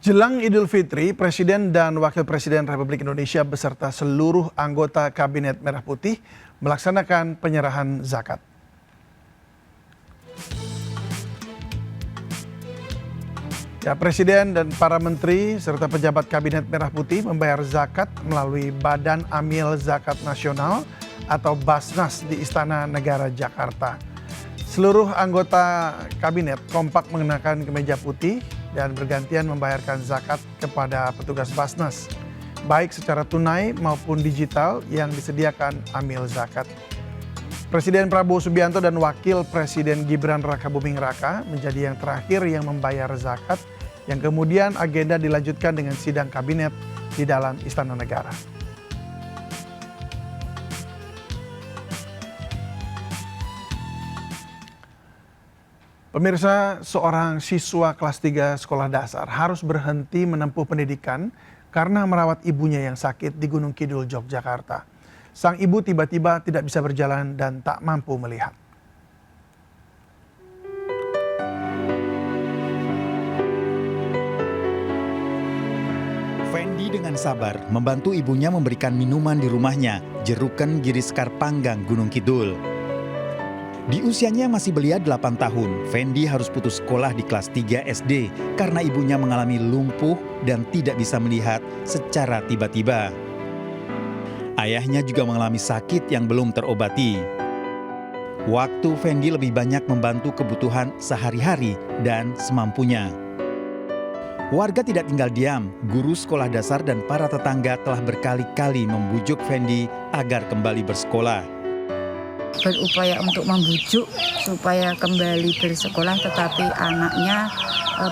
Jelang Idul Fitri, Presiden dan Wakil Presiden Republik Indonesia beserta seluruh anggota Kabinet Merah Putih melaksanakan penyerahan zakat. Ya, Presiden dan para menteri serta pejabat Kabinet Merah Putih membayar zakat melalui Badan Amil Zakat Nasional atau Basnas di Istana Negara Jakarta. Seluruh anggota kabinet kompak mengenakan kemeja putih dan bergantian membayarkan zakat kepada petugas Basnas, baik secara tunai maupun digital yang disediakan Amil Zakat. Presiden Prabowo Subianto dan Wakil Presiden Gibran Rakabuming Raka menjadi yang terakhir yang membayar zakat, yang kemudian agenda dilanjutkan dengan sidang kabinet di dalam Istana Negara. Pemirsa, seorang siswa kelas 3 sekolah dasar harus berhenti menempuh pendidikan karena merawat ibunya yang sakit di Gunung Kidul, Yogyakarta. Sang ibu tiba-tiba tidak bisa berjalan dan tak mampu melihat. Fendi dengan sabar membantu ibunya memberikan minuman di rumahnya, Jeruken Giriskar Panggang, Gunung Kidul. Di usianya masih belia 8 tahun, Fendi harus putus sekolah di kelas 3 SD karena ibunya mengalami lumpuh dan tidak bisa melihat secara tiba-tiba. Ayahnya juga mengalami sakit yang belum terobati. Waktu Fendi lebih banyak membantu kebutuhan sehari-hari dan semampunya. Warga tidak tinggal diam, guru sekolah dasar dan para tetangga telah berkali-kali membujuk Fendi agar kembali bersekolah. Berupaya untuk membujuk supaya kembali bersekolah, tetapi anaknya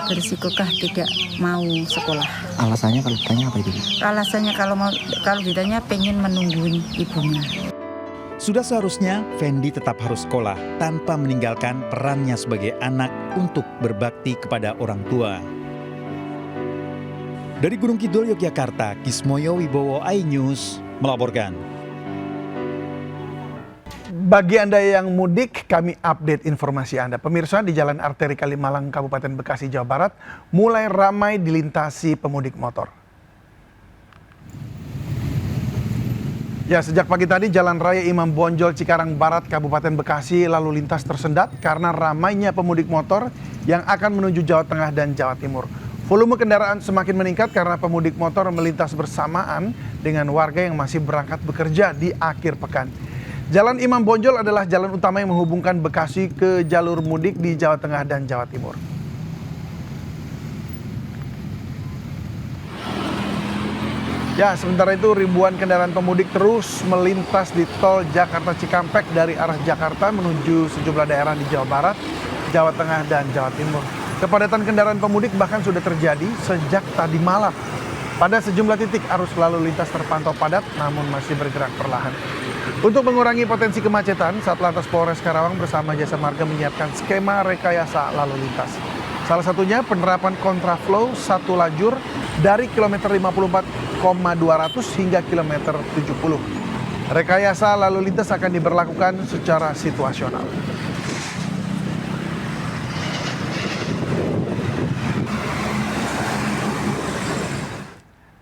bersikukuh tidak mau sekolah. Alasannya kalau ditanya apa itu? Alasannya kalau ditanya pengen menungguin ibunya. Sudah seharusnya Fendi tetap harus sekolah tanpa meninggalkan perannya sebagai anak untuk berbakti kepada orang tua. Dari Gunung Kidul, Yogyakarta, Kismoyo Wibowo, iNews melaporkan. Bagi Anda yang mudik, kami update informasi Anda. Pemirsa, di Jalan Arteri Kalimalang, Kabupaten Bekasi, Jawa Barat, mulai ramai dilintasi pemudik motor. Ya, sejak pagi tadi Jalan Raya Imam Bonjol Cikarang Barat, Kabupaten Bekasi lalu lintas tersendat karena ramainya pemudik motor yang akan menuju Jawa Tengah dan Jawa Timur. Volume kendaraan semakin meningkat karena pemudik motor melintas bersamaan dengan warga yang masih berangkat bekerja di akhir pekan. Jalan Imam Bonjol adalah jalan utama yang menghubungkan Bekasi ke jalur mudik di Jawa Tengah dan Jawa Timur. Ya, sementara itu ribuan kendaraan pemudik terus melintas di tol Jakarta Cikampek dari arah Jakarta menuju sejumlah daerah di Jawa Barat, Jawa Tengah, dan Jawa Timur. Kepadatan kendaraan pemudik bahkan sudah terjadi sejak tadi malam. Pada sejumlah titik arus lalu lintas terpantau padat namun masih bergerak perlahan. Untuk mengurangi potensi kemacetan, Satlantas Polres Karawang bersama Jasa Marga menyiapkan skema rekayasa lalu lintas. Salah satunya penerapan kontraflow satu lajur dari kilometer 54,200 hingga kilometer 70. Rekayasa lalu lintas akan diberlakukan secara situasional.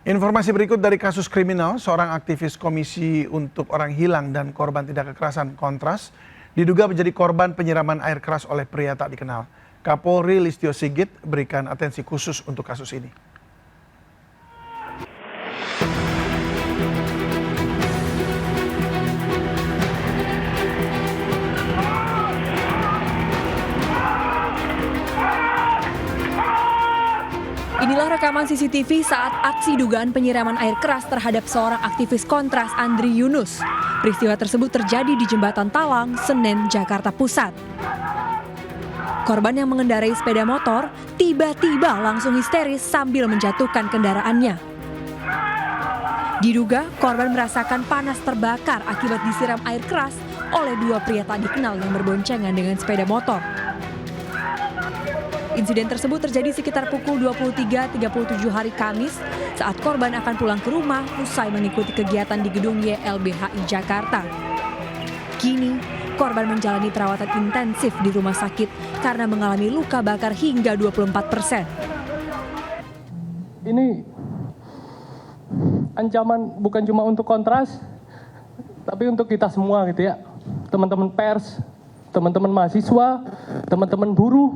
Informasi berikut dari kasus kriminal, seorang aktivis Komisi untuk Orang Hilang dan Korban Tindak Kekerasan Kontras diduga menjadi korban penyiraman air keras oleh pria tak dikenal. Kapolri Listio Sigit berikan atensi khusus untuk kasus ini. Inilah rekaman CCTV saat aksi dugaan penyiraman air keras terhadap seorang aktivis Kontras, Andri Yunus. Peristiwa tersebut terjadi di Jembatan Talang, Senen, Jakarta Pusat. Korban yang mengendarai sepeda motor tiba-tiba langsung histeris sambil menjatuhkan kendaraannya. Diduga korban merasakan panas terbakar akibat disiram air keras oleh dua pria tak dikenal yang berboncengan dengan sepeda motor. Insiden tersebut terjadi sekitar pukul 23.37 hari Kamis saat korban akan pulang ke rumah usai mengikuti kegiatan di gedung YLBHI Jakarta. Kini, korban menjalani perawatan intensif di rumah sakit karena mengalami luka bakar hingga 24%. ini ancaman bukan cuma untuk Kontras, tapi untuk kita semua gitu ya. Teman-teman pers, teman-teman mahasiswa, teman-teman buruh,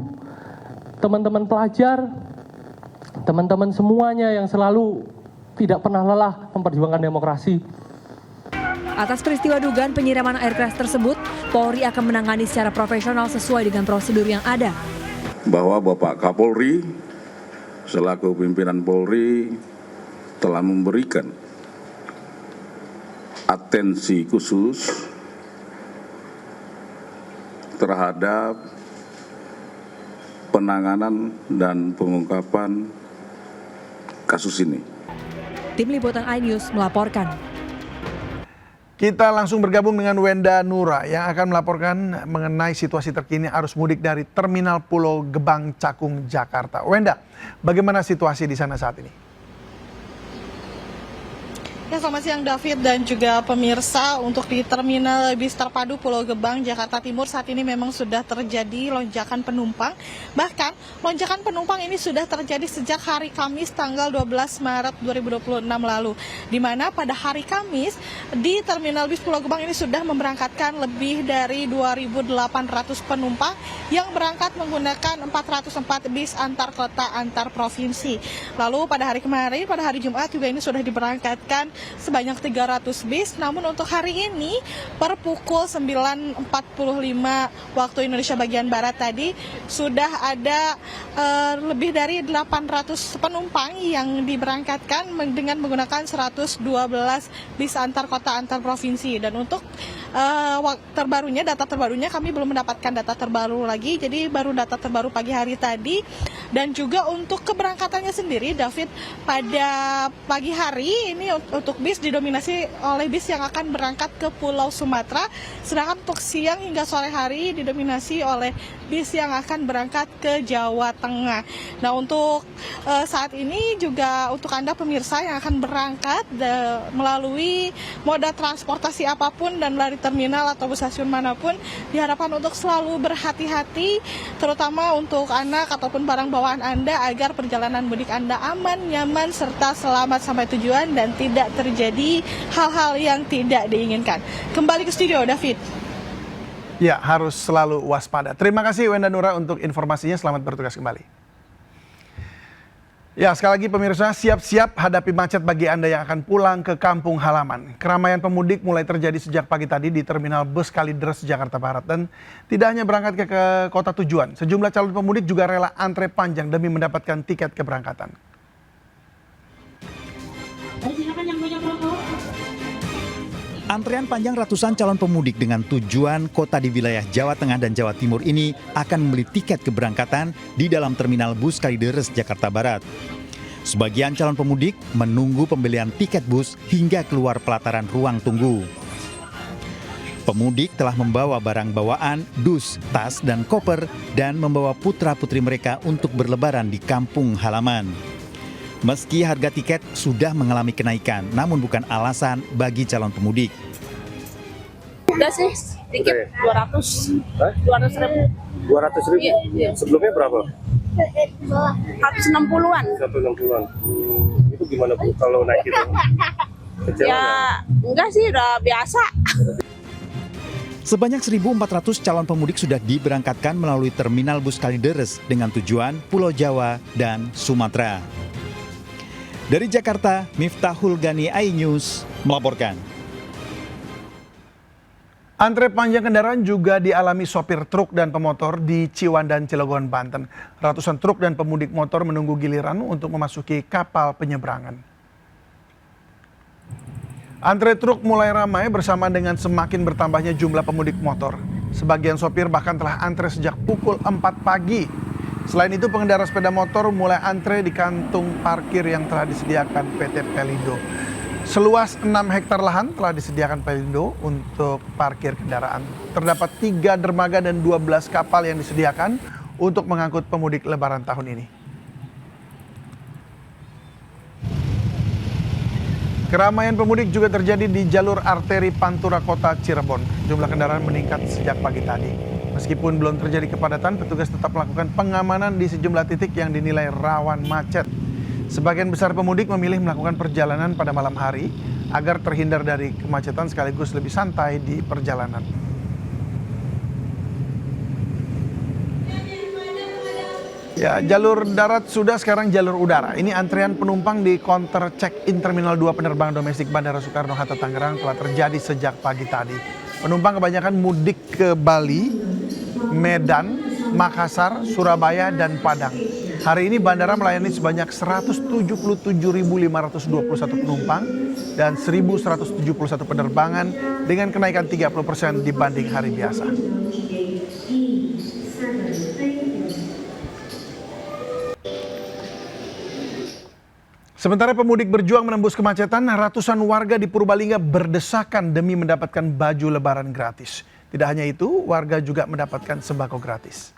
teman-teman pelajar, teman-teman semuanya yang selalu tidak pernah lelah memperjuangkan demokrasi. Atas peristiwa dugaan penyiraman air keras tersebut, Polri akan menangani secara profesional sesuai dengan prosedur yang ada. Bahwa Bapak Kapolri selaku pimpinan Polri telah memberikan atensi khusus terhadap penanganan dan pengungkapan kasus ini. Tim Liputan iNews melaporkan. Kita langsung bergabung dengan Wenda Nura yang akan melaporkan mengenai situasi terkini arus mudik dari Terminal Pulau Gebang, Cakung, Jakarta. Wenda, bagaimana situasi di sana saat ini? Ya, selamat siang David dan juga pemirsa. Untuk di Terminal Bis Terpadu Pulau Gebang, Jakarta Timur saat ini memang sudah terjadi lonjakan penumpang. Bahkan lonjakan penumpang ini sudah terjadi sejak hari Kamis tanggal 12 Maret 2026 lalu. Di mana pada hari Kamis di Terminal Bis Pulau Gebang ini sudah memberangkatkan lebih dari 2.800 penumpang yang berangkat menggunakan 404 bis antar kota antar provinsi. Lalu pada hari kemarin, pada hari Jumat juga ini sudah diberangkatkan sebanyak 300 bis, namun untuk hari ini per pukul 9.45 waktu Indonesia bagian Barat tadi sudah ada lebih dari 800 penumpang yang diberangkatkan dengan menggunakan 112 bis antar kota antar provinsi. Dan untuk data terbarunya kami belum mendapatkan data terbaru lagi, jadi baru data terbaru pagi hari tadi. Dan juga untuk keberangkatannya sendiri, David, pada pagi hari ini untuk bis didominasi oleh bis yang akan berangkat ke Pulau Sumatera, sedangkan untuk siang hingga sore hari didominasi oleh bis yang akan berangkat ke Jawa Tengah. Nah, untuk saat ini juga untuk Anda pemirsa yang akan berangkat melalui moda transportasi apapun dan dari terminal atau stasiun manapun, diharapkan untuk selalu berhati-hati, terutama untuk anak ataupun barang bawaan Anda agar perjalanan mudik Anda aman, nyaman, serta selamat sampai tujuan dan tidak terjadi hal-hal yang tidak diinginkan. Kembali ke studio, David. Ya, harus selalu waspada. Terima kasih Wenda Nura untuk informasinya. Selamat bertugas kembali. Ya, sekali lagi pemirsa, siap-siap hadapi macet bagi Anda yang akan pulang ke kampung halaman. Keramaian pemudik mulai terjadi sejak pagi tadi di Terminal Bus Kalideres, Jakarta Barat. Dan tidak hanya berangkat ke kota tujuan, sejumlah calon pemudik juga rela antre panjang demi mendapatkan tiket keberangkatan. Antrean panjang ratusan calon pemudik dengan tujuan kota di wilayah Jawa Tengah dan Jawa Timur ini akan membeli tiket keberangkatan di dalam Terminal Bus Kalideres, Jakarta Barat. Sebagian calon pemudik menunggu pembelian tiket bus hingga keluar pelataran ruang tunggu. Pemudik telah membawa barang bawaan, dus, tas, dan koper dan membawa putra-putri mereka untuk berlebaran di kampung halaman. Meski harga tiket sudah mengalami kenaikan, namun bukan alasan bagi calon pemudik. Udah sih, tiket 200. 200.000. 200.000? Iya. Sebelumnya berapa? 160-an. 160-an. Itu gimana Bu kalau naik itu? Kecewa Ya, enggak sih, udah biasa. Sebanyak 1.400 calon pemudik sudah diberangkatkan melalui Terminal Bus Kalideres dengan tujuan Pulau Jawa dan Sumatera. Dari Jakarta, Miftahul Gani, iNews melaporkan. Antre panjang kendaraan juga dialami sopir truk dan pemotor di Ciwandan, Cilegon, Banten. Ratusan truk dan pemudik motor menunggu giliran untuk memasuki kapal penyeberangan. Antre truk mulai ramai bersamaan dengan semakin bertambahnya jumlah pemudik motor. Sebagian sopir bahkan telah antre sejak pukul 4 pagi. Selain itu, pengendara sepeda motor mulai antre di kantung parkir yang telah disediakan PT Pelindo. Seluas 6 hektar lahan telah disediakan Pelindo untuk parkir kendaraan. Terdapat 3 dermaga dan 12 kapal yang disediakan untuk mengangkut pemudik lebaran tahun ini. Keramaian pemudik juga terjadi di jalur arteri Pantura Kota Cirebon. Jumlah kendaraan meningkat sejak pagi tadi. Meskipun belum terjadi kepadatan, petugas tetap melakukan pengamanan di sejumlah titik yang dinilai rawan macet. Sebagian besar pemudik memilih melakukan perjalanan pada malam hari agar terhindar dari kemacetan sekaligus lebih santai di perjalanan. Ya, jalur darat sudah, sekarang jalur udara. Ini antrian penumpang di counter check-in Terminal 2 penerbangan domestik Bandara Soekarno-Hatta Tangerang telah terjadi sejak pagi tadi. Penumpang kebanyakan mudik ke Bali, Medan, Makassar, Surabaya, dan Padang. Hari ini bandara melayani sebanyak 177.521 penumpang dan 1.171 penerbangan dengan kenaikan 30% dibanding hari biasa. Sementara pemudik berjuang menembus kemacetan, ratusan warga di Purbalingga berdesakan demi mendapatkan baju lebaran gratis. Tidak hanya itu, warga juga mendapatkan sembako gratis.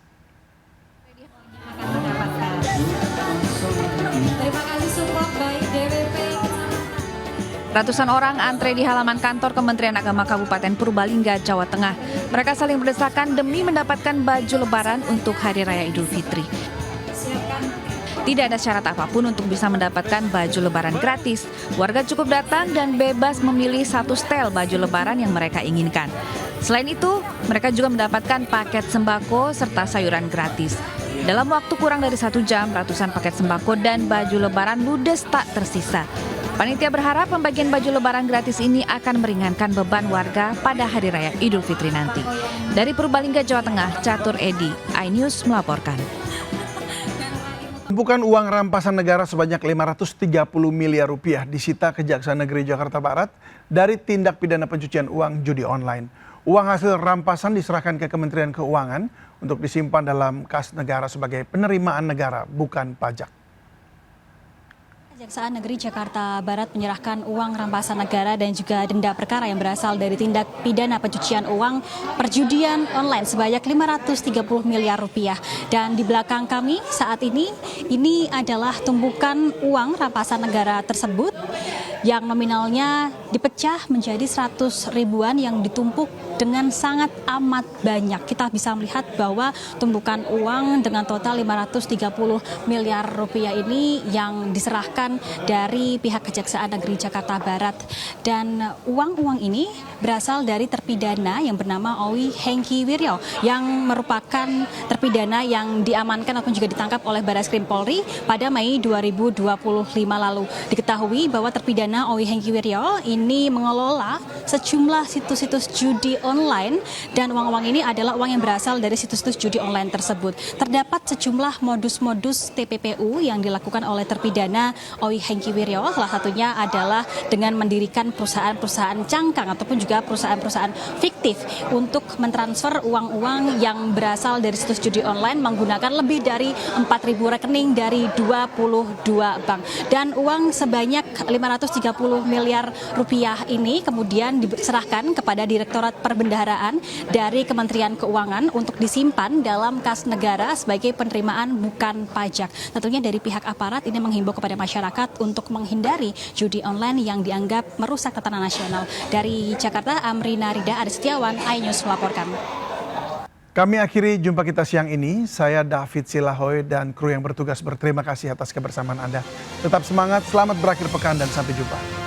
Ratusan orang antre di halaman kantor Kementerian Agama Kabupaten Purbalingga, Jawa Tengah. Mereka saling berdesakan demi mendapatkan baju lebaran untuk Hari Raya Idul Fitri. Tidak ada syarat apapun untuk bisa mendapatkan baju lebaran gratis. Warga cukup datang dan bebas memilih satu setel baju lebaran yang mereka inginkan. Selain itu, mereka juga mendapatkan paket sembako serta sayuran gratis. Dalam waktu kurang dari 1 jam, ratusan paket sembako dan baju lebaran ludes tak tersisa. Panitia berharap pembagian baju lebaran gratis ini akan meringankan beban warga pada Hari Raya Idul Fitri nanti. Dari Purbalingga, Jawa Tengah, Catur Edi, iNews melaporkan. Tumpukan uang rampasan negara sebanyak 530 miliar rupiah disita Kejaksaan Negeri Jakarta Barat dari tindak pidana pencucian uang judi online. Uang hasil rampasan diserahkan ke Kementerian Keuangan untuk disimpan dalam kas negara sebagai penerimaan negara, bukan pajak. Kejaksaan Negeri Jakarta Barat menyerahkan uang rampasan negara dan juga denda perkara yang berasal dari tindak pidana pencucian uang perjudian online sebanyak 530 miliar rupiah. Dan di belakang kami saat ini adalah tumpukan uang rampasan negara tersebut yang nominalnya dipecah menjadi 100 ribuan yang ditumpuk dengan sangat amat banyak. Kita bisa melihat bahwa tumpukan uang dengan total 530 miliar rupiah ini yang diserahkan dari pihak Kejaksaan Negeri Jakarta Barat. Dan uang-uang ini berasal dari terpidana yang bernama Owi Hengki Wiryo yang merupakan terpidana yang diamankan ataupun juga ditangkap oleh Barreskrim Polri pada Mei 2025 lalu. Diketahui bahwa terpidana Owi Hengki Wiryo ini mengelola sejumlah situs-situs judi online dan uang-uang ini adalah uang yang berasal dari situs-situs judi online tersebut. Terdapat sejumlah modus-modus TPPU yang dilakukan oleh terpidana Owi Hengki Wiryo, salah satunya adalah dengan mendirikan perusahaan-perusahaan cangkang ataupun juga perusahaan-perusahaan fiktif untuk mentransfer uang-uang yang berasal dari situs judi online menggunakan lebih dari 4.000 rekening dari 22 bank. Dan uang sebanyak 530 miliar rupiah ini kemudian diserahkan kepada Direktorat Perbendaharaan dari Kementerian Keuangan untuk disimpan dalam kas negara sebagai penerimaan bukan pajak. Tentunya dari pihak aparat ini menghimbau kepada masyarakat untuk menghindari judi online yang dianggap merusak tatanan nasional. Dari Jakarta, Amrina Rida, Adi Setiawan, iNews melaporkan. Kami akhiri jumpa kita siang ini. Saya David Silahoy dan kru yang bertugas berterima kasih atas kebersamaan Anda. Tetap semangat, selamat berakhir pekan dan sampai jumpa.